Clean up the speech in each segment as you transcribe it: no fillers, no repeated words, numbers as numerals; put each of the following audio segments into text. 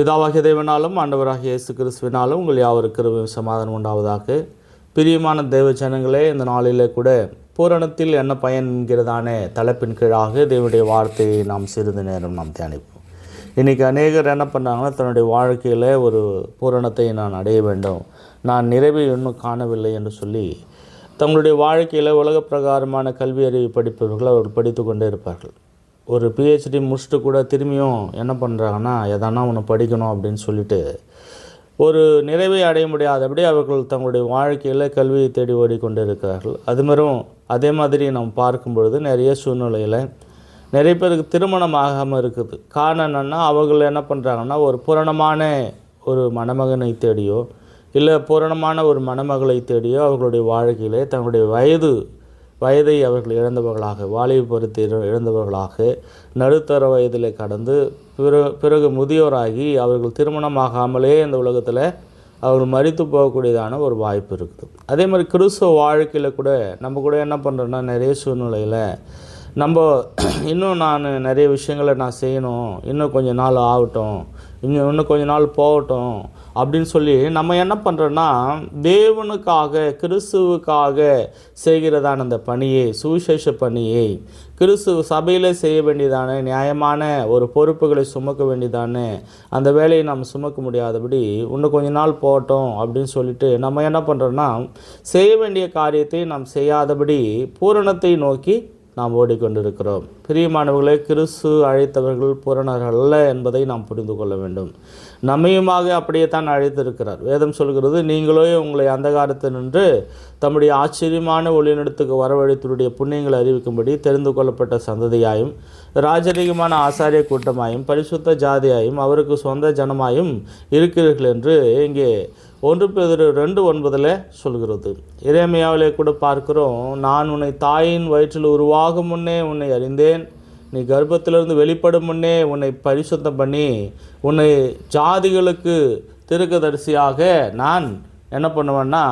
பிதாவாகிய தேவனாலும் ஆண்டவராகிய இயேசு கிறிஸ்துவினாலும் உங்கள் யாவருக்கு சமாதானம் உண்டாவதாக. பிரியமான தேவ ஜனங்களே, இந்த நாளிலே கூட பூரணத்தில் என்ன பயன் என்கிறதான தலைப்பின் கீழாக தேவனுடைய வார்த்தையை நாம் சிறிது நேரம் நாம் தியானிப்போம். இன்றைக்கி அநேகர் என்ன பண்ணுறாங்கன்னா, தன்னுடைய வாழ்க்கையில் ஒரு பூரணத்தை நான் அடைய வேண்டும், நான் நிறைவை இன்னும் காணவில்லை என்று சொல்லி தங்களுடைய வாழ்க்கையில் உலக பிரகாரமான கல்வி அறிவு படிப்பவர்கள் அவர்கள் படித்து கொண்டே இருப்பார்கள். ஒரு பிஹெச்டி முடிச்சுட்டு கூட திரும்பியும் என்ன பண்ணுறாங்கன்னா, எதனா ஒன்று படிக்கணும் அப்படின்னு சொல்லிட்டு ஒரு நிறைவை அடைய முடியாதபடி அவர்கள் தங்களுடைய வாழ்க்கையில் கல்வியை தேடி ஓடிக்கொண்டு இருக்கிறார்கள். அதே மாதிரி நாம் பார்க்கும் பொழுது நிறைய சூழ்நிலையில் நிறைய பேருக்கு திருமணம் ஆகாமல் இருக்குது. காரணம் என்னென்னா, அவர்கள் என்ன பண்ணுறாங்கன்னா, ஒரு பூரணமான ஒரு மணமகனை தேடியோ இல்லை பூரணமான ஒரு மணமகளை தேடியோ அவர்களுடைய வாழ்க்கையிலே தங்களுடைய வயதை அவர்கள் இழந்தவர்களாக, வாலிப பருவத்தை இழந்தவர்களாக நடுத்தர வயதில் கடந்து பிறகு முதியோராகி அவர்கள் திருமணமாகாமலே இந்த உலகத்தில் அவர்கள் மரித்து போகக்கூடியதான ஒரு வாய்ப்பு இருக்குது. அதே மாதிரி கிறிஸ்துவ வாழ்க்கையில் கூட நம்ம கூட என்ன பண்ணுறோன்னா, நிறைய சூழ்நிலையில் இன்னும் நான் நிறைய விஷயங்களை நான் செய்யணும், இன்னும் கொஞ்சம் நாள் ஆகட்டும், இன்னும் கொஞ்சம் நாள் போகட்டும் அப்படின்னு சொல்லி நம்ம என்ன பண்ணுறோன்னா, தேவனுக்காக கிறிஸ்துவுக்காக செய்கிறதான அந்த பணியை, சுவிசேஷ பணியை, கிறிஸ்துவ சபையில் செய்ய வேண்டியதான நியாயமான ஒரு பொறுப்புகளை சுமக்க வேண்டியதான அந்த வேலையை நாம் சுமக்க முடியாதபடி இன்னும் கொஞ்ச நாள் போகட்டும் அப்படின்னு சொல்லிட்டு நம்ம என்ன பண்ணுறோன்னா, செய்ய வேண்டிய காரியத்தை நாம் செய்யாதபடி பூரணத்தை நோக்கி நாம் ஓடிக்கொண்டிருக்கிறோம். பிரியமானவர்களே, கிறிஸ்து அழைத்தவர்கள் பூரணர்கள் அல்ல என்பதை நாம் புரிந்து கொள்ள வேண்டும். நம்மையுமாக அப்படியே தான் அழைத்திருக்கிறார். வேதம் சொல்கிறது, நீங்களோ உங்களை அந்தகாரத்தில் நின்று தம்முடைய ஆச்சரியமான ஒளிநடத்துக்கு வரவழைத்தருடைய புண்ணியங்களை அறிவிக்கும்படி தெரிந்து கொள்ளப்பட்ட சந்ததியாயும் ராஜரீகமான ஆசாரிய கூட்டமாயும் பரிசுத்த ஜாதியாயும் அவருக்கு சொந்த ஜனமாயும் இருக்கிறீர்கள் என்று இங்கே 1 பேதுரு 2:9 சொல்கிறது. எரேமியாவிலே கூட பார்க்கிறோம், நான் உன்னை தாயின் வயிற்றில் உருவாகும் முன்னே உன்னை அறிந்தேன், நீ கர்ப்பத்திலிருந்து வெளிப்படும் முன்னே உன்னை பரிசுத்தம் பண்ணி உன்னை ஜாதிகளுக்கு தீர்க்கதரிசியாக நான் என்ன பண்ணுவேன்னா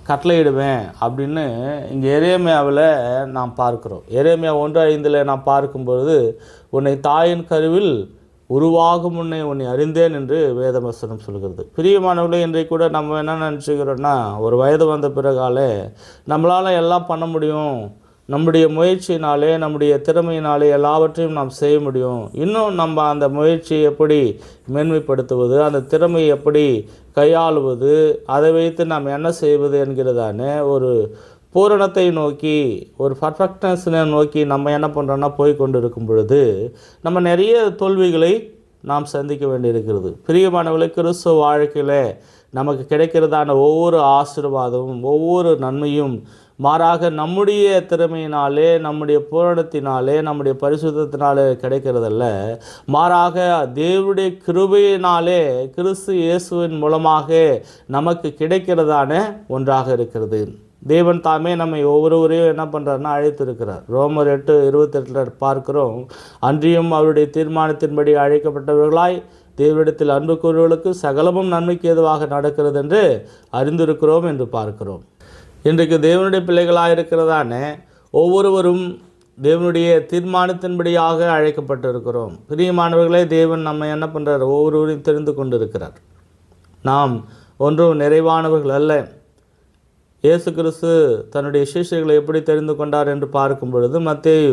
கட்டளையிடுவேன் அப்படின்னு இங்கே எரேமியாவில் நாம் பார்க்கிறோம். எரேமியா 1:5 நாம் பார்க்கும்பொழுது, உன்னை தாயின் கருவில் உருவாகும் முன்னே உன்னை அறிந்தேன் என்று வேதவசனம் சொல்கிறது. பிரியமானவர்களே, இன்றைக்கு கூட நம்ம என்ன நினச்சிக்கிறோன்னா, ஒரு வயது வந்த பிறகாலே நம்மளால் எல்லாம் பண்ண முடியும், நம்முடைய முயற்சியினாலே நம்முடைய திறமையினாலே எல்லாவற்றையும் நாம் செய்ய முடியும், இன்னும் நம்ம அந்த முயற்சியை எப்படி மேன்மைப்படுத்துவது, அந்த திறமையை எப்படி கையாளுவது, அதை வைத்து நாம் என்ன செய்வது என்கிறதான ஒரு பூரணத்தை நோக்கி, ஒரு பர்ஃபெக்ட்னஸை நோக்கி நம்ம என்ன பண்ணுறோன்னா போய் கொண்டு இருக்கும் பொழுது நம்ம நிறைய தோல்விகளை நாம் சந்திக்க வேண்டியிருக்கிறது. பிரியமானவர்களே, கிறிஸ்துவ வாழ்க்கையில் நமக்கு கிடைக்கிறதான ஒவ்வொரு ஆசீர்வாதமும் ஒவ்வொரு நன்மையும் மாறாக நம்முடைய திறமையினாலே நம்முடைய பூரணத்தினாலே நம்முடைய பரிசுத்தத்தினாலே கிடைக்கிறதல்ல, மாறாக தேவனுடைய கிருபையினாலே கிறிஸ்து இயேசுவின் மூலமாக நமக்கு கிடைக்கிறதான ஒன்றாக இருக்கிறது. தேவன் தாமே நம்மை ஒவ்வொருவரையும் என்ன பண்ணுறாருன்னா அழைத்திருக்கிறார். ரோமர் 8:28 பார்க்கிறோம், அன்றியும் அவருடைய தீர்மானத்தின்படி அழைக்கப்பட்டவர்களாய் தேவனிடத்தில் அன்பு கூறுவர்களுக்கு சகலமும் நன்மைக்கு ஏதுவாக நடக்கிறது என்று அறிந்திருக்கிறோம் என்று பார்க்கிறோம். இன்றைக்கு தேவனுடைய பிள்ளைகளாக இருக்கிறதான ஒவ்வொருவரும் தேவனுடைய தீர்மானத்தின்படியாக அழைக்கப்பட்டிருக்கிறோம். பிரியமானவர்களே, தேவன் நம்ம என்ன பண்ணுறார், ஒவ்வொருவரையும் தெரிந்து கொண்டு இருக்கிறார். நாம் ஒன்றும் நிறைவானவர்கள் அல்ல. இயேசு கிறிஸ்து தன்னுடைய சீஷர்களை எப்படி தெரிந்து கொண்டார் என்று பார்க்கும் பொழுது, மத்தேயு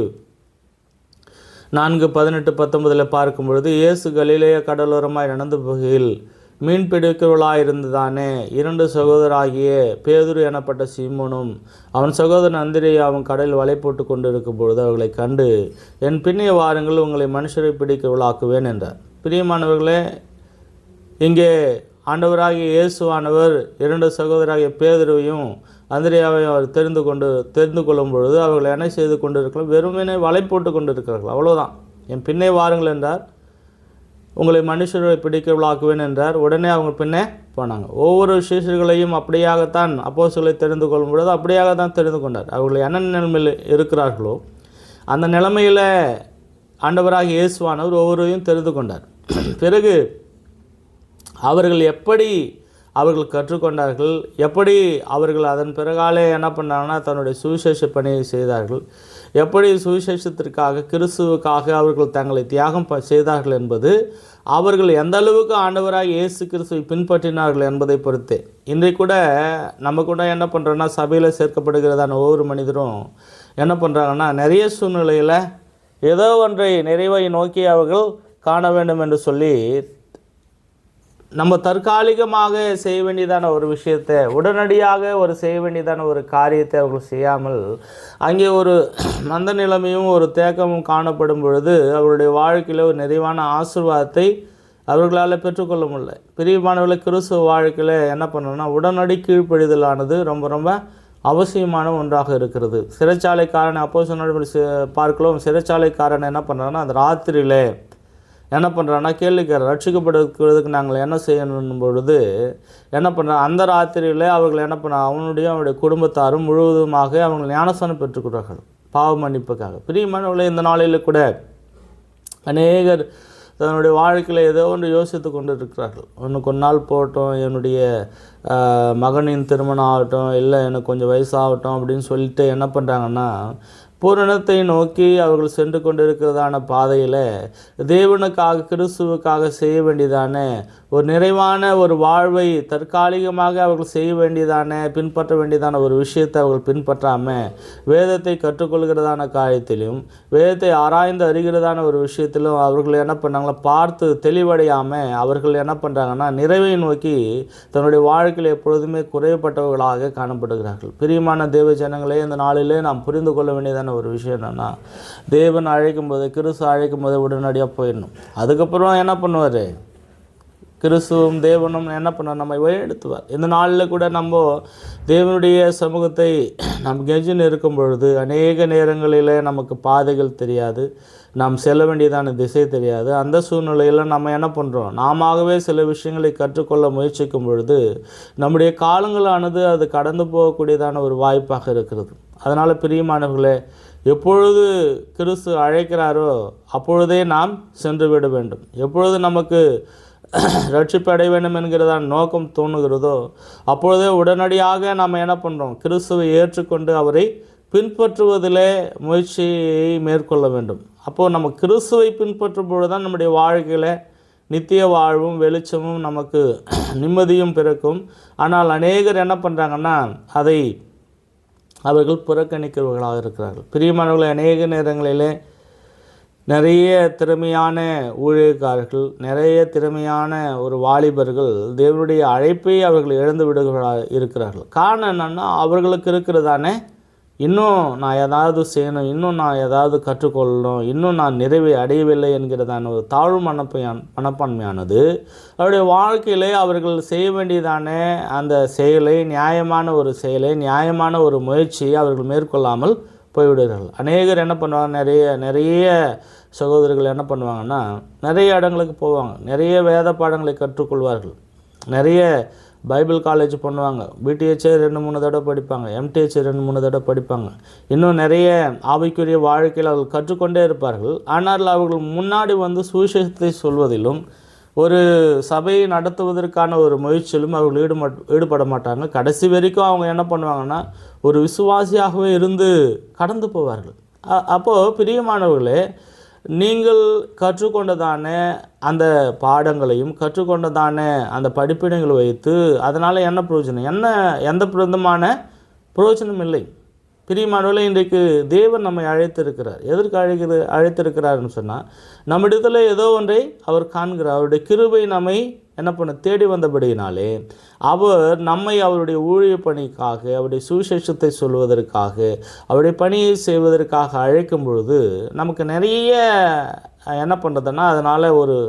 4:18-19 பார்க்கும் பொழுது, இயேசு கலிலேய கடலோரமாய் நடந்து போகையில் மீன் பிடிக்கிறவர்களாயிருந்ததானே 2 சகோதராகிய பேதுரு எனப்பட்ட சீமோனும் அவன் சகோதரன் அந்திரேயாவும் கடலில் வலை போட்டு கொண்டு இருக்கும் பொழுது அவர்களை கண்டு, என் பின்னிய வாருங்கள், உங்களை மனுஷரை பிடிக்கிறவர்களாக்குவேன் என்றார். பிரியமானவர்களே, இங்கே ஆண்டவராகிய இயேசுவானவர் 2 சகோதராகிய பேதுருவையும் அந்திரேயாவையும் அவர் தெரிந்து கொள்ளும் பொழுது அவர்கள் என்ன செய்து கொண்டிருக்கலாம், வெறுமனே வலை போட்டு கொண்டு இருக்கிறார்கள், அவ்வளோதான். என் பின்னே வாருங்கள் என்றார், உங்களை மனுஷரை பிடிக்கிறவர்களாக்குவேன் என்றார். உடனே அவங்க பின்னே போனாங்க. ஒவ்வொரு சீஷர்களையும் அப்படியாகத்தான் அப்போஸ்தலரை தெரிந்து கொள்ளும் பொழுது அப்படியாகத்தான் தெரிந்து கொண்டார். அவர்கள் என்ன நிலைமையில் இருக்கிறார்களோ அந்த நிலைமையில் ஆண்டவராகிய இயேசுவானவர் ஒவ்வொருவரையும் தெரிந்து கொண்டார். பிறகு அவர்கள் எப்படி கற்றுக்கொண்டார்கள், எப்படி அவர்கள் அதன் பிறகாலே என்ன பண்ணாங்கன்னா தன்னுடைய சுவிசேஷ பணியை செய்தார்கள், எப்படி சுவிசேஷத்திற்காக கிறிஸ்துவுக்காக அவர்கள் தங்களை தியாகம் செய்தார்கள் என்பது அவர்கள் எந்த அளவுக்கு ஆண்டவராக இயேசு கிறிஸ்துவை பின்பற்றினார்கள் என்பதை பொறுத்து. இன்றைக்கு கூட நம்ம கூட என்ன பண்ணுறோன்னா, சபையில் சேர்க்கப்படுகிறதான ஒவ்வொரு மனிதரும் என்ன பண்ணுறாங்கன்னா, நிறைய சூழ்நிலையில் ஏதோ ஒன்றை நிறைவை நோக்கி அவர்கள் காண வேண்டும் என்று சொல்லி நம்ம தற்காலிகமாக செய்ய வேண்டியதான ஒரு விஷயத்தை, உடனடியாக செய்ய வேண்டியதான ஒரு காரியத்தை அவர்கள் செய்யாமல் அங்கே ஒரு மந்த நிலைமையும் ஒரு தேக்கமும் காணப்படும் பொழுது அவருடைய வாழ்க்கையில் ஒரு நிறைவான ஆசீர்வாதத்தை அவர்களால் பெற்றுக்கொள்ள முடியல. பிரியமானவர்களை, கிறிஸ்துவ வாழ்க்கையில் என்ன பண்ணணும்னா, உடனடி கீழ்ப்படிதலானது ரொம்ப ரொம்ப அவசியமான ஒன்றாக இருக்கிறது. சிறைச்சாலைக்காரன் அப்போஸ்தலர்கள் பார்க்கலாம். சிறைச்சாலைக்காரன் என்ன பண்ணுறான்னா, அந்த ராத்திரியில் என்ன பண்ணுறான்னா கேள்விக்கார ரட்சிக்கப்படுவதற்கு நாங்கள் என்ன செய்யணும் பொழுது என்ன பண்ணுறான், அந்த ராத்திரியில் அவர்கள் என்ன பண்ண அவனுடைய குடும்பத்தாரும் முழுவதுமாக அவங்க ஞானஸ்தானம் பெற்றுக்கிறார்கள் பாவ மன்னிப்புக்காக. பிரியமானவர்களே, இந்த நாளில் கூட அநேகர் தன்னுடைய வாழ்க்கையில் ஏதோ ஒன்று யோசித்து கொண்டு இருக்கிறார்கள். இன்னும் கொஞ்ச நாள் போகட்டும், என்னுடைய மகனின் திருமணம் ஆகட்டும், இல்லை எனக்கு கொஞ்சம் வயசாகட்டும் அப்படின்னு சொல்லிட்டு என்ன பண்ணுறாங்கன்னா, பூரணத்தை நோக்கி அவர்கள் சென்று கொண்டிருக்கிறதான பாதையில் தேவனுக்காக கிறிஸ்துவுக்காக செய்ய வேண்டியதான ஒரு நிறைவான ஒரு வாழ்வை தற்காலிகமாக அவர்கள் செய்ய வேண்டியதான பின்பற்ற வேண்டியதான ஒரு விஷயத்தை அவர்கள் பின்பற்றாமல் வேதத்தை கற்றுக்கொள்கிறதான காரியத்திலும் வேதத்தை ஆராய்ந்து அறிகிறதான ஒரு விஷயத்திலும் அவர்கள் என்ன பண்ணாங்களா பார்த்து தெளிவடையாமல் அவர்கள் என்ன பண்ணுறாங்கன்னா, நிறைவை நோக்கி தன்னுடைய வாழ்க்கையில் எப்பொழுதுமே குறைவுபட்டவர்களாக காணப்படுகிறார்கள். பிரியமான தேவ ஜனங்களே, இந்த நாளிலே நாம் புரிந்து கொள்ள வேண்டியதான ஒரு விஷயம் என்னன்னா, தேவன் அழைக்கும் போது, கிறிஸ்து அழைக்கும் போது உடனடியாக போயிடணும். அதுக்கப்புறம் என்ன பண்ணுவார், கிறிஸ்துவும் தேவனும் என்ன பண்ண நம்மை வழிநடத்துவார். இந்த நாளில் கூட நம்ம தேவனுடைய சமூகத்தை நம் கெஞ்சின்னு இருக்கும் பொழுது அநேக நேரங்களில் நமக்கு பாதைகள் தெரியாது, நாம் செல்ல வேண்டியதான திசை தெரியாது. அந்த சூழ்நிலையில் நம்ம என்ன பண்ணுறோம், நாமவே சில விஷயங்களை கற்றுக்கொள்ள முயற்சிக்கும் பொழுது நம்முடைய காலங்களானது அது கடந்து போகக்கூடியதான ஒரு வாய்ப்பாக இருக்கிறது. அதனால் பிரியமானவர்களே, எப்பொழுது கிறிஸ்து அழைக்கிறாரோ அப்பொழுதே நாம் சென்று விட வேண்டும். எப்பொழுது நமக்கு ரட்சிப்பு அடைய வேண்டும் என்கிறதான நோக்கம் தோணுகிறதோ அப்பொழுதே உடனடியாக நாம் என்ன பண்ணுறோம், கிறிஸ்துவை ஏற்றுக்கொண்டு அவரை பின்பற்றுவதிலே முயற்சியை மேற்கொள்ள வேண்டும். அப்போது நம்ம கிறிஸ்துவை பின்பற்றும் பொழுது தான் நம்முடைய வாழ்க்கையில் நித்திய வாழ்வும் வெளிச்சமும் நமக்கு நிம்மதியும் பிறக்கும். ஆனால் அநேகர் என்ன பண்ணுறாங்கன்னா, அதை அவர்கள் புறக்கணிக்கிறவர்களாக இருக்கிறார்கள். பிரியமானவர்களை, அநேக நேரங்களிலே நிறைய திறமையான ஊழியக்காரர்கள், நிறைய திறமையான ஒரு வாலிபர்கள் தேவனுடைய அழைப்பை அவர்கள் இழந்து விடுகிறார்கள் இருக்கிறார்கள். காரணம் என்னென்னா, அவர்களுக்கு இருக்கிறதானே இன்னும் நான் ஏதாவது செய்யணும், இன்னும் நான் ஏதாவது கற்றுக்கொள்ளணும், இன்னும் நான் நிறைவை அடையவில்லை என்கிறதான ஒரு தாழ்வு மனப்பான்மையானது அவருடைய வாழ்க்கையிலே அவர்கள் செய்ய வேண்டியதான அந்த செயலை, நியாயமான ஒரு செயலை, நியாயமான ஒரு முயற்சியை அவர்கள் மேற்கொள்ளாமல் போய்விடுகிறார்கள். அநேகர் என்ன பண்ணுவாங்க, நிறைய சகோதரர்கள் என்ன பண்ணுவாங்கன்னா, நிறைய இடங்களுக்கு போவாங்க, நிறைய வேத பாடங்களை கற்றுக்கொள்வார்கள், நிறைய பைபிள் காலேஜ் பண்ணுவாங்க, பிடிஹெச்சை 2-3 தடவை படிப்பாங்க, எம்டிஹெச்சை 2-3 தடவை படிப்பாங்க, இன்னும் நிறைய ஆவிக்குரிய வாழ்க்கையில் அவர்கள் கற்றுக்கொண்டே இருப்பார்கள். ஆனால் அவர்கள் முன்னாடி சுவிசேஷத்தை சொல்வதிலும் ஒரு சபையை நடத்துவதற்கான ஒரு முயற்சியிலும் அவர்கள் ஈடுபட மாட்டாங்க. கடைசி வரைக்கும் அவங்க என்ன பண்ணுவாங்கன்னா, ஒரு விசுவாசியாகவே இருந்து கடந்து போவார்கள். அப்போது பிரியமானவர்களே, நீங்கள் கற்றுக்கொண்டதான அந்த பாடங்களையும் கற்றுக்கொண்டதான அந்த படிப்பினைகளை வைத்து அதனால் என்ன பிரயோஜனம், எந்த விதமான பிரயோஜனம் இல்லை. பிரியமானவர்களே, இன்றைக்கு தேவன் நம்மை அழைத்திருக்கிறார். எதற்கு அழைத்திருக்கிறார்னு சொன்னால், நம்மிடத்தில் ஏதோ ஒன்றை அவர் காண்கிறார். அவருடைய கிருபை நம்மை என்ன பண்ண தேடி வந்தபடியினாலே அவர் நம்மை அவருடைய ஊழிய பணிக்காக, அவருடைய சுவிசேஷத்தை சொல்வதற்காக, அவருடைய பணியை செய்வதற்காக அழைக்கும் பொழுது நமக்கு நிறைய என்ன பண்ணுறதுன்னா, அதனால் ஒரு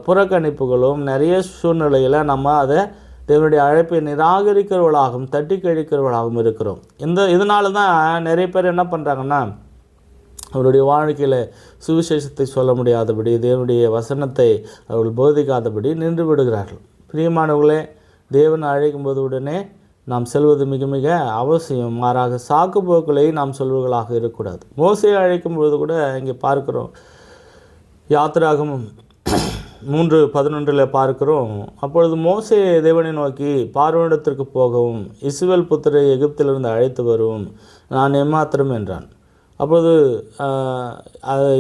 புறக்கணிப்புகளும் நிறைய சூழ்நிலையில் நம்ம அதை தேவனுடைய அழைப்பை நிராகரிக்கிறவர்களாகவும் தட்டி கழிக்கிறவர்களாகவும் இருக்கிறோம். இதனால தான் நிறைய பேர் என்ன பண்ணுறாங்கன்னா, அவருடைய வாழ்க்கையில் சுவிசேஷத்தை சொல்ல முடியாதபடி, தேவனுடைய வசனத்தை அவர்கள் போதிக்காதபடி நின்று விடுகிறார்கள். பிரியமானவர்களே, தேவன் அழைக்கும்போது உடனே நாம் செல்வது மிக மிக அவசியம். மாறாக சாக்கு போக்களை நாம் சொல்வர்களாக இருக்கக்கூடாது. மோசே அழைக்கும் பொழுது கூட இங்கே பார்க்கிறோம், யாத்திராகமம் 3:11 பார்க்கிறோம். அப்பொழுது மோசே தேவனை நோக்கி, பார்வோனிடத்திற்கு போகவும் இஸ்ரவேல் புத்திரை எகிப்திலிருந்து அழைத்து வரவும் நான் எம்மாத்திரம் என்றான். அப்பொழுது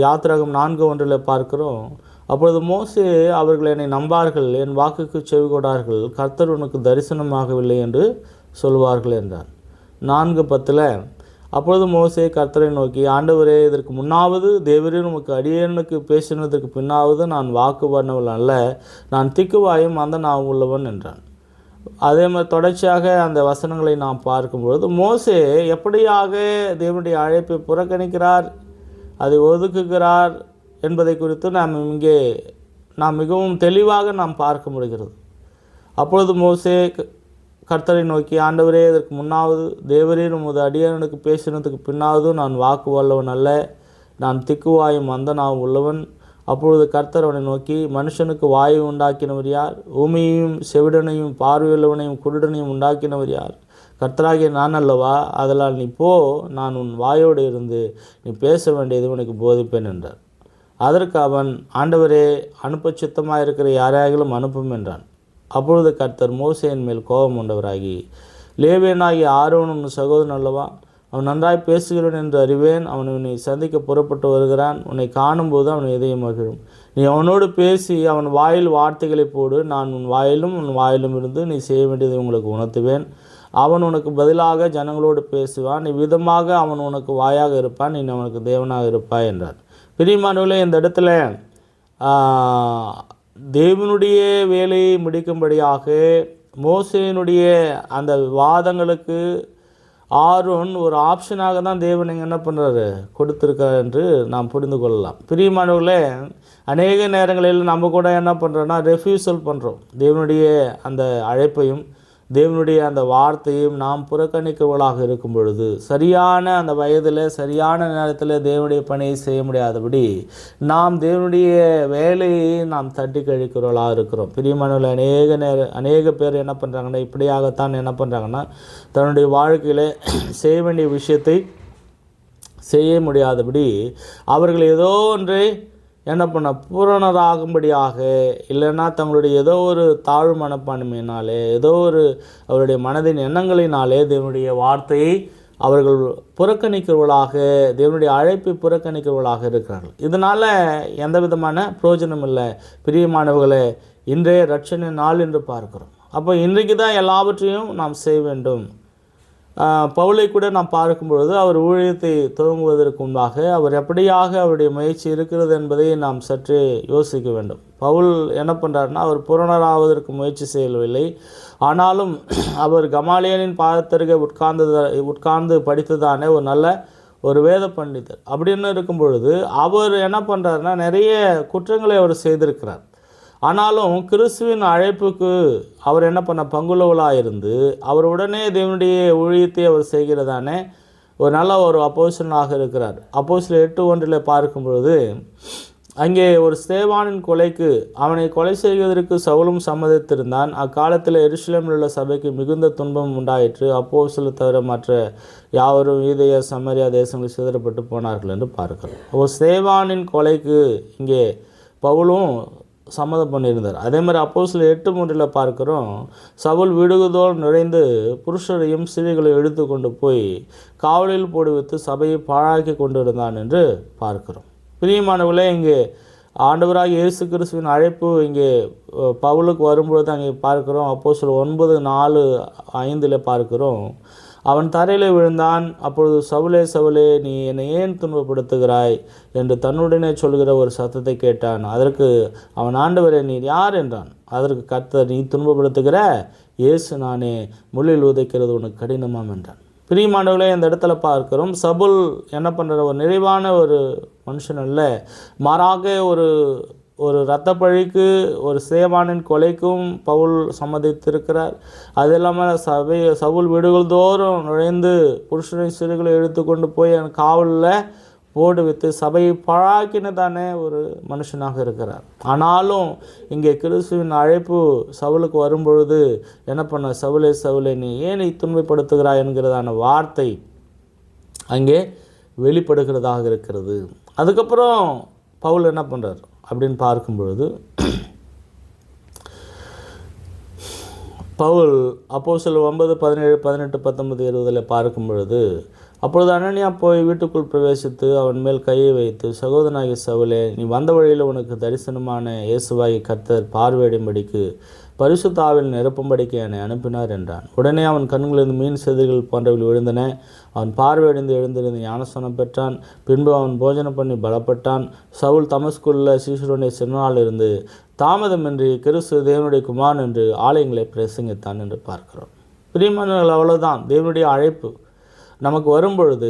யாத்திராகமம் 4:1 பார்க்கிறோம், அப்பொழுது மோசே, அவர்கள் என்னை நம்பார்கள், என் வாக்குக்கு செவிகொடார்கள், கர்த்தர் உனக்கு தரிசனமாகவில்லை என்று சொல்வார்கள் என்றார். 4:10. அப்பொழுது மோசே கர்த்தரை நோக்கி, ஆண்டவரே, இதற்கு முன்னாவது தேவரீர் உமக்கு அடியேனுக்கு பேசினதற்கு பின்னாவது நான் வாக்கு பண்ணவள் அல்ல, நான் திக்குவாயும் அந்த நான் உள்ளவன் என்றான். அதே மாதிரி தொடர்ச்சியாக அந்த வசனங்களை நாம் பார்க்கும்பொழுது மோசே எப்படியாக தேவனுடைய அழைப்பை புறக்கணிக்கிறார், அதை ஒதுக்குகிறார் என்பதை குறித்து நாம் மிகவும் தெளிவாக நாம் பார்க்க முடிகிறது. அப்பொழுது மோசே கர்த்தரை நோக்கி, ஆண்டவரே, இதற்கு முன்னாவது தேவரீர் உமது அடியேனுக்கு பேசினதுக்கு பின்னாவது நான் வாக்கு வல்லவன் அல்ல, நான் திக்குவாயும் அந்த நான் உள்ளவன். அப்பொழுது கர்த்தர் அவனை நோக்கி, மனுஷனுக்கு வாயு உண்டாக்கினவர் யார்? ஊமையையும் செவிடனையும் பார்வையுள்ளவனையும் குருடனையும் உண்டாக்கினவர் யார்? கர்த்தராகிய நான் அல்லவா? அதனால் நீ போ, நான் உன் வாயோடு இருந்து நீ பேச வேண்டியது உனக்கு போதிப்பேன் என்றார். அதற்கு அவன், ஆண்டவரே, அனுப்ப சித்தமாக இருக்கிற யாரையாகிலும் அனுப்பும் என்றான். அப்பொழுது கர்த்தர் மோசேயின் மேல் கோபம் கொண்டவராகி, லேவியனாகிய ஆரோன் உன் சகோதரன் அல்லவா? அவன் நன்றாய் பேசுகிறவன் என்று அறிவேன். அவன் உன்னை சந்திக்க புறப்பட்டு வருகிறான். உன்னை காணும்போது அவன் இதயம் மகிழும். நீ அவனோடு பேசி அவன் வாயில் வார்த்தைகளை போடு. நான் உன் வாயிலும் இருந்து நீ செய்ய வேண்டியதை உங்களுக்கு உணர்த்துவேன். அவன் உனக்கு பதிலாக ஜனங்களோடு பேசுவான். இவ்விதமாக அவன் உனக்கு வாயாக இருப்பான், நீ அவனுக்கு தேவனாக இருப்பாய் என்றார். பிரியமானவர்களே, இந்த இடத்துல தேவனுடைய வேலையை முடிக்கும்படியாக மோசேயினுடைய அந்த வாதங்களுக்கு ஆரோன் ஒரு ஆப்ஷனாக தான் தேவன் என்ன பண்ணுறாரு, கொடுத்துருக்கார் என்று நாம் புரிந்து கொள்ளலாம். பிரியமானவர்களே, அநேக நேரங்களில் நம்ம கூட என்ன பண்ணுறோன்னா ரெஃப்யூசல் பண்ணுறோம். தேவனுடைய அந்த அழைப்பையும் தேவனுடைய அந்த வார்த்தையும் நாம் புறக்கணிக்கவளாக இருக்கும் பொழுது, சரியான அந்த வயதில் சரியான நேரத்தில் தேவனுடைய பணியை செய்ய முடியாதபடி நாம் தேவனுடைய வேலையை நாம் தட்டி கழிக்கிறவளாக இருக்கிறோம். பிரியமானவர்கள், அநேக பேர் என்ன பண்ணுறாங்கன்னா, இப்படியாகத்தான் என்ன பண்ணுறாங்கன்னா, தன்னுடைய வாழ்க்கையில் செய்ய வேண்டிய விஷயத்தை செய்ய முடியாதபடி அவர்கள் ஏதோ ஒன்றை என்ன பண்ண பூரணராகும்படியாக, இல்லைன்னா தங்களுடைய ஏதோ ஒரு தாழ்வு மனப்பான்மையினாலே, ஏதோ ஒரு அவருடைய மனதின் எண்ணங்களினாலே தேவனுடைய வார்த்தையை அவர்கள் புறக்கணிக்கிறவர்களாக, தேவனுடைய அழைப்பை புறக்கணிக்கிறவர்களாக இருக்கிறார்கள். இதனால் எந்த விதமான பிரயோஜனம் இல்லை. பிரியமானவர்களே, இன்றைய ரட்சணை நாள் என்று பார்க்கிறோம். அப்போ இன்றைக்கு தான் எல்லாவற்றையும் நாம் செய்ய வேண்டும். பவுலை கூட நாம் பார்க்கும்பொழுது அவர் ஊழியத்தை துவங்குவதற்கு முன்பாக அவர் எப்படியாக அவருடைய முயற்சி இருக்கிறது என்பதை நாம் சற்றே யோசிக்க வேண்டும். பவுல் என்ன பண்ணுறாருன்னா, அவர் பூரணராவதற்கு முயற்சி செய்யவில்லை. ஆனாலும் அவர் கமாலியலின் பாதத்திற்கு உட்கார்ந்து படித்ததானே ஒரு வேத பண்டிதர். அப்படின்னு இருக்கும் பொழுது அவர் என்ன பண்ணுறாருன்னா, நிறைய குற்றங்களை அவர் செய்திருக்கிறார். ஆனாலும் கிறிஸ்துவின் அழைப்புக்கு அவர் என்ன பண்ண பங்குள்ளவளாக இருந்து அவர் உடனே தேவனுடைய ஊழியத்தை அவர் செய்கிறதானே ஒரு அப்போஸ்தலனாக இருக்கிறார். அப்போஸ்தலர் 8:1 பார்க்கும் பொழுது, அங்கே ஒரு ஸ்தேவானின் கொலைக்கு அவனை கொலை செய்வதற்கு சவுலும் சம்மதித்திருந்தான். அக்காலத்தில் எருசலேமில் உள்ள சபைக்கு மிகுந்த துன்பம் உண்டாயிற்று. அப்போஸ்தலர் தவிர மற்ற யாவரும் யூதேயா சமரியா தேசங்களில் சிதறப்பட்டு போனார்கள் என்று பார்க்கிறோம். ஒரு ஸ்தேவானின் கொலைக்கு இங்கே பவுலும் சம்மதம் பண்ணியிருந்தார். அதே மாதிரி அப்போஸ்தலர் 8:3 பார்க்கிறோம், சவுல் வீடுதோள் நுழைந்து புருஷரையும் ஸ்திரீகளையும் எடுத்து கொண்டு போய் காவலில் போடுவித்து சபையை பாழாக்கி கொண்டிருந்தான் என்று பார்க்கிறோம். பிரியமானவர்களே, இங்கே ஆண்டவராக இயேசு கிறிஸ்துவின் அழைப்பு இங்கே பவுலுக்கு வரும்பொழுது அங்கே பார்க்கிறோம். அப்போஸ்தலர் 9:4-5 பார்க்கிறோம், அவன் தரையில் விழுந்தான். அப்பொழுது சவுலே சவுலே, நீ என்னை ஏன் துன்பப்படுத்துகிறாய் என்று தன்னுடனே சொல்கிற ஒரு சத்தத்தை கேட்டான். அதற்கு அவன், ஆண்டவரே, நீர் யார் என்றான். அதற்கு கர்த்தர், நீ துன்பப்படுத்துகிற இயேசு நானே, முள்ளில் உதைக்கிறது உனக்கு கடினமாம் என்றான். பிரியமானவர்களே, இந்த இடத்துல பார்க்கிறோம், சவுல் என்ன பண்ணுற ஒரு நிறைவான ஒரு மனுஷன் அல்ல, மாறாக ஒரு இரத்த பழிக்கு ஒரு சேவானின் கொலைக்கும் பவுல் சம்மதித்திருக்கிறார். அது இல்லாமல் சவுல் வீடுகள் தோறும் நுழைந்து புருஷனை சிறுகளை எடுத்து கொண்டு போய் காவலில் போடு வைத்து சபையை பழாக்கினதானே ஒரு மனுஷனாக இருக்கிறார். ஆனாலும் இங்கே கிறிஸ்துவின் அழைப்பு சவுலுக்கு வரும்பொழுது என்ன பண்ண, சவுலே சவுலே, நீ ஏன் துன்பப்படுத்துகிறாய் என்கிறதான வார்த்தை அங்கே வெளிப்படுகிறதாக இருக்கிறது. அதுக்கப்புறம் பவுல் என்ன பண்ணுறார் அப்படின்னு பார்க்கும் பொழுது, பவுல் அப்போஸ்தலர் 9:17, 18, 19, 20 பார்க்கும் பொழுது அப்பொழுது அனனியா போய் வீட்டுக்குள் பிரவேசித்து அவன் மேல் கையை வைத்து, சகோதரனாகிய சவுலே, நீ வந்த வழியில் உனக்கு தரிசனமான இயேசுவாகிய கர்த்தர் பார்வையிடும்படிக்கு பரிசுத்த ஆவியில் நிரப்பும்படிக்கு என்னை அனுப்பினார் என்றான். உடனே அவன் கண்களிலிருந்து மீன் செதில்கள் போன்றவை விழுந்தன. அவன் பார்வையடைந்து எழுந்திருந்து ஞானஸ்நானம் பெற்றான். பின்பு அவன் போஜனம் பண்ணி பலப்பட்டான். சவுல் தமஸ்குள்ள சீஷருடைய சிறுநாளிலிருந்து தாமதமின்றி கிறிஸ்து தேவனுடைய குமாரன் என்று ஆலயங்களை பிரசங்கித்தான் என்று பார்க்கிறோம். பிரியமானவர்கள், அவ்வளவுதான் தேவனுடைய அழைப்பு நமக்கு வரும்பொழுது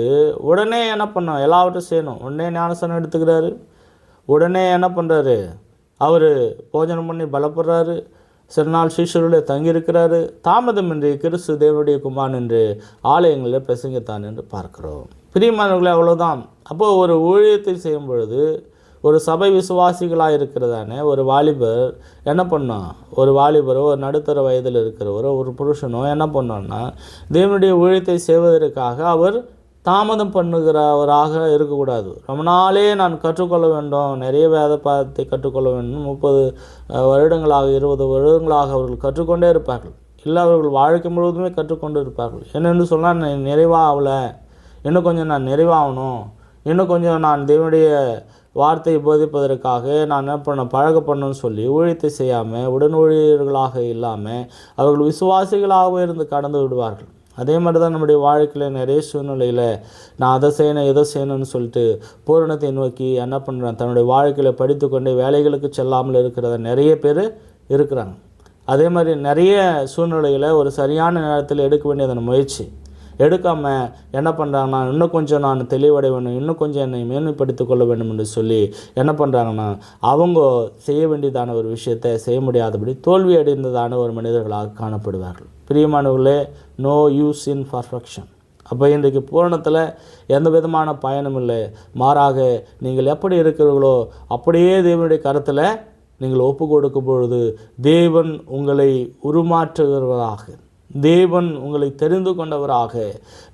உடனே என்ன பண்ணோம்? எல்லாவற்றையும் செய்யணும். உடனே ஞானஸ்நானம் எடுத்துக்கிறாரு. உடனே என்ன பண்ணுறாரு? அவர் போஜனம் பண்ணி பலப்படுறாரு. சில நாள் சீஷருடைய தங்கியிருக்கிறாரு. தாமதமின்றி கிறிஸ்து தேவனுடைய குமாரன் என்று ஆலயங்களில் பிரசங்கித்தான் என்று பார்க்கிறோம். பிரியமானவர்களே, அவ்வளோதான். அப்போது ஒரு ஊழியத்தை செய்யும் பொழுது ஒரு சபை விசுவாசிகளாக இருக்கிறதானே ஒரு வாலிபர் என்ன பண்ணோம்? ஒரு வாலிபரோ ஒரு நடுத்தர வயதில் இருக்கிறவரோ ஒரு புருஷனோ என்ன பண்ணோன்னா, தேவனுடைய ஊழியத்தை செய்வதற்காக அவர் தாமதம் பண்ணுகிறவராக இருக்கக்கூடாது. ரொம்ப நாளே நான் கற்றுக்கொள்ள வேண்டும், நிறைய வேத பாதத்தை கற்றுக்கொள்ள வேண்டும், 30 வருடங்களாக 20 வருடங்களாக அவர்கள் கற்றுக்கொண்டே இருப்பார்கள். இல்லை, அவர்கள் வாழ்க்கை முழுவதுமே கற்றுக்கொண்டு இருப்பார்கள். என்னென்னு சொன்னால், நிறைவாகலை, இன்னும் கொஞ்சம் நான் நிறைவாகணும், இன்னும் கொஞ்சம் நான் தேவனுடைய வார்த்தையை போதிப்பதற்காக நான் என்ன பழகப்படணும்னு சொல்லி ஊழியத்தை செய்யாமல், உடன் ஊழியர்களாக இல்லாமல் அவர்கள் விசுவாசிகளாகவே இருந்து கடந்து விடுவார்கள். அதே மாதிரி தான் நம்முடைய வாழ்க்கையில் நிறைய சூழ்நிலையில் நான் அதை செய்யணும் எதை செய்யணும்னு சொல்லிட்டு பூரணத்தை நோக்கி என்ன பண்ணுறேன், தன்னுடைய வாழ்க்கையில் படித்து கொண்டே வேலைகளுக்கு செல்லாமல் இருக்கிறத நிறைய பேர் இருக்கிறாங்க. அதே மாதிரி நிறைய சூழ்நிலையில் ஒரு சரியான நேரத்தில் எடுக்க வேண்டியதான முயற்சி எடுக்காமல் என்ன பண்ணுறாங்கன்னா, இன்னும் கொஞ்சம் நான் தெளிவடை வேணும், இன்னும் கொஞ்சம் என்னை மேன்மைப்படுத்தி கொள்ள வேண்டும் என்று சொல்லி என்ன பண்ணுறாங்கன்னா, அவங்க செய்ய வேண்டியதான ஒரு விஷயத்தை செய்ய முடியாதபடி தோல்வி அடைந்ததான ஒரு மனிதர்களாக காணப்படுவார்கள். பிரியமானவர்களே, நோ யூஸ் இன் பர்ஃபெக்ஷன். அப்போ இன்றைக்கு பூரணத்தில் எந்த விதமான பயனும் இல்லை. மாறாக நீங்கள் எப்படி இருக்கிறீர்களோ அப்படியே தேவனுடைய கருத்தில் நீங்கள் ஒப்பு கொடுக்கும் பொழுது தேவன் உங்களை உருமாற்றுகிறவராக, தேவன் உங்களை தெரிந்து கொண்டவராக,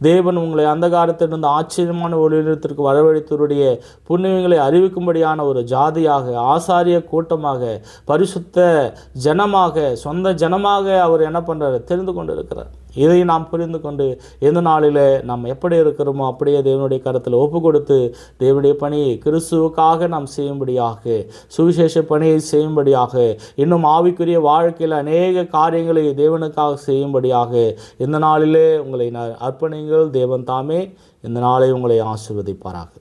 தேவன் உங்களை அந்த காலத்திலிருந்து ஆச்சரியமான ஒளியிடத்திற்கு வரவழைத்தவருடைய புண்ணியங்களை அறிவிக்கும்படியான ஒரு ஜாதியாக, ஆசாரிய கூட்டமாக, பரிசுத்த ஜனமாக, சொந்த ஜனமாக அவர் என்ன பண்ணுறாரு? தெரிந்து கொண்டு இருக்கிறார். இதை நாம் புரிந்து கொண்டு எந்த நாளில் நாம் எப்படி இருக்கிறோமோ அப்படியே தேவனுடைய கரத்தில் ஒப்பு கொடுத்து தேவனுடைய பணியை கிறிஸ்துவுக்காக நாம் செய்யும்படியாக, சுவிசேஷ பணியை செய்யும்படியாக, இன்னும் ஆவிக்குரிய வாழ்க்கையில் அநேக காரியங்களை தேவனுக்காக செய்யும்படியாக இந்த நாளிலே உங்களை அர்ப்பணிங்கள். தேவன் தாமே இந்த நாளை உங்களை ஆசீர்வதிப்பாராக.